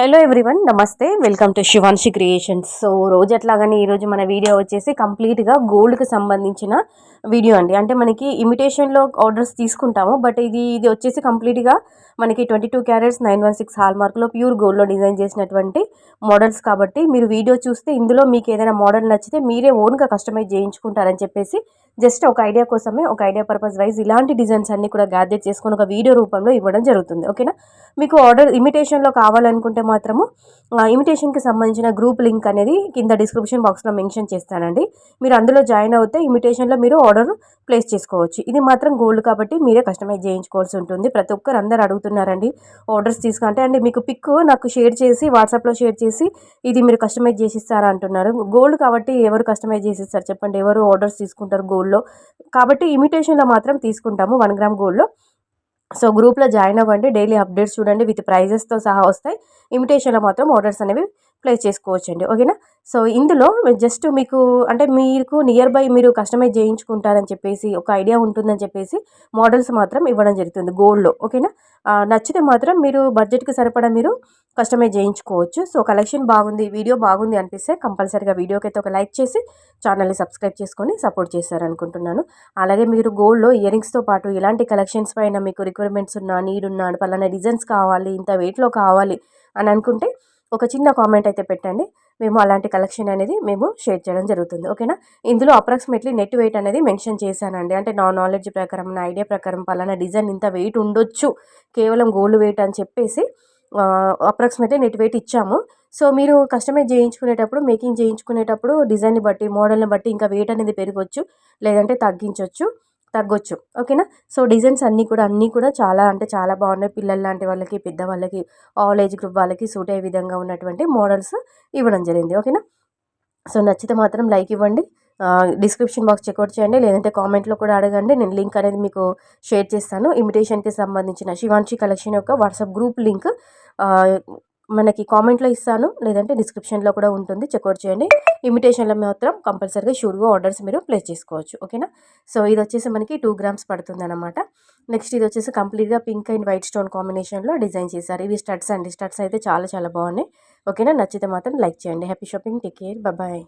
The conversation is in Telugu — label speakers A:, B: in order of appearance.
A: హలో ఎవ్రీవన్, నమస్తే. Welcome to Shivanshi creations. So రోజు అట్లాగానే ఈరోజు మన వీడియో వచ్చేసి కంప్లీట్గా గోల్డ్కి సంబంధించిన వీడియో అండి. అంటే మనకి ఇమిటేషన్లో ఆర్డర్స్ తీసుకుంటాము, బట్ ఇది వచ్చేసి కంప్లీట్గా మనకి 22 క్యారెట్స్ 916 హాల్ మార్క్లో ప్యూర్ గోల్డ్లో డిజైన్ చేసినటువంటి మోడల్స్. కాబట్టి మీరు వీడియో చూస్తే ఇందులో మీకు ఏదైనా మోడల్ నచ్చితే మీరే ఓన్గా కస్టమైజ్ చేయించుకుంటారని చెప్పేసి జస్ట్ ఒక ఐడియా కోసమే, ఒక ఐడియా పర్పస్ వైజ్ ఇలాంటి డిజైన్స్ అన్ని కూడా గ్యాదర్ చేసుకొని ఒక వీడియో రూపంలో ఇవ్వడం జరుగుతుంది. ఓకేనా? మీకు ఆర్డర్ ఇమిటేషన్లో కావాలనుకుంటే మాత్రము ఇమిటేషన్కి సంబంధించిన గ్రూప్ లింక్ అనేది కింద డిస్క్రిప్షన్ బాక్స్లో మెన్షన్ చేస్తానండి. మీరు అందులో జాయిన్ అవుతే ఇమిటేషన్లో మీరు ఆర్డర్ ప్లేస్ చేసుకోవచ్చు. ఇది మాత్రం గోల్డ్ కాబట్టి మీరే కస్టమైజ్ చేయించుకోవాల్సి ఉంటుంది. ప్రతి ఒక్కరు అందరు అడుగుతున్నారండి ఆర్డర్స్ తీసుకుంటే. అంటే మీకు పిక్ నాకు షేర్ చేసి వాట్సాప్లో షేర్ చేసి ఇది మీరు కస్టమైజ్ చేసిస్తారా అంటున్నారు. గోల్డ్ కాబట్టి ఎవరు కస్టమైజ్ చేసిస్తారు చెప్పండి? ఎవరు ఆర్డర్స్ తీసుకుంటారు గోల్డ్లో? కాబట్టి ఇమిటేషన్లో మాత్రం తీసుకుంటాము 1 గ్రామ్ గోల్డ్లో. సో గ్రూప్లో జాయిన్ అవ్వండి, డైలీ అప్డేట్స్ చూడండి, విత్ ప్రైజెస్తో సహా వస్తాయి. ఇమిటేషన్లో మాత్రం ఆర్డర్స్ అనేవి ప్లేస్ చేసుకోవచ్చండి. ఓకేనా? సో ఇందులో జస్ట్ మీకు అంటే మీకు నియర్ బై మీరు కస్టమైజ్ చేయించుకుంటారని చెప్పేసి ఒక ఐడియా ఉంటుందని చెప్పేసి మోడల్స్ మాత్రం ఇవ్వడం జరుగుతుంది గోల్డ్లో. ఓకేనా? నచ్చితే మాత్రం మీరు బడ్జెట్కి సరిపడా మీరు కస్టమైజ్ చేయించుకోవచ్చు. సో కలెక్షన్ బాగుంది, వీడియో బాగుంది అనిపిస్తే కంపల్సరీగా వీడియోకి అయితే ఒక లైక్ చేసి ఛానల్ని సబ్స్క్రైబ్ చేసుకొని సపోర్ట్ చేస్తారనుకుంటున్నాను. అలాగే మీరు గోల్డ్లో ఇయర్ రింగ్స్తో పాటు ఇలాంటి కలెక్షన్స్ పైన మీకు రిక్వైర్మెంట్స్ ఉన్నా, నీడ్ ఉన్నా, పలానా డిజైన్స్ కావాలి, ఇంత వెయిట్లో కావాలి అని అనుకుంటే ఒక చిన్న కామెంట్ అయితే పెట్టండి. మేము అలాంటి కలెక్షన్ అనేది మేము షేర్ చేయడం జరుగుతుంది. ఓకేనా? ఇందులో అప్రాక్సిమేట్లీ నెట్ వెయిట్ అనేది మెన్షన్ చేశానండి. అంటే నా నాలెడ్జ్ ప్రకారం, నా ఐడియా ప్రకారం పలానా డిజైన్ ఇంత వెయిట్ ఉండొచ్చు కేవలం గోల్డ్ వెయిట్ అని చెప్పేసి అప్రాక్సిమేట్లీ నెట్ వెయిట్ ఇచ్చాము. సో మీరు కస్టమైజ్ చేయించుకునేటప్పుడు, మేకింగ్ చేయించుకునేటప్పుడు డిజైన్ని బట్టి, మోడల్ని బట్టి ఇంకా వెయిట్ అనేది పెరగొచ్చు, లేదంటే తగ్గొచ్చు. ఓకేనా? సో డిజైన్స్ అన్నీ కూడా చాలా అంటే చాలా బాగున్నాయి. పిల్లల లాంటి వాళ్ళకి, పెద్దవాళ్ళకి, ఆల్ ఏజ్ గ్రూప్ వాళ్ళకి సూట్ అయ్యే విధంగా ఉన్నటువంటి మోడల్స్ ఇవ్వడం జరిగింది. ఓకేనా? సో నచ్చితే మాత్రం లైక్ ఇవ్వండి, డిస్క్రిప్షన్ బాక్స్ చెక్అవుట్ చేయండి, లేదంటే కామెంట్లో కూడా అడగండి. నేను లింక్ అనేది మీకు షేర్ చేస్తాను. ఇమిటేషన్కి సంబంధించిన శివాన్షి కలెక్షన్ యొక్క వాట్సాప్ గ్రూప్ లింక్ మనకి కామెంట్లో ఇస్తాను, లేదంటే డిస్క్రిప్షన్లో కూడా ఉంటుంది, చెక్అవుట్ చేయండి. ఇమిటేషన్లో మాత్రం కంపల్సరీగా షూర్గా ఆర్డర్స్ మీరు ప్లేస్ చేసుకోవచ్చు. ఓకేనా? సో ఇది వచ్చేసి మనకి 2 గ్రామ్స్ పడుతుంది అనమాట. నెక్స్ట్ ఇది వచ్చేసి కంప్లీట్గా పింక్ అండ్ వైట్ స్టోన్ కాంబినేషన్లో డిజైన్ చేశారు. ఇవి స్టడ్స్ అండి. స్టడ్స్ అయితే చాలా చాలా బాగున్నాయి. ఓకేనా? నచ్చితే మాత్రం లైక్ చేయండి. Happy shopping, take care, bye.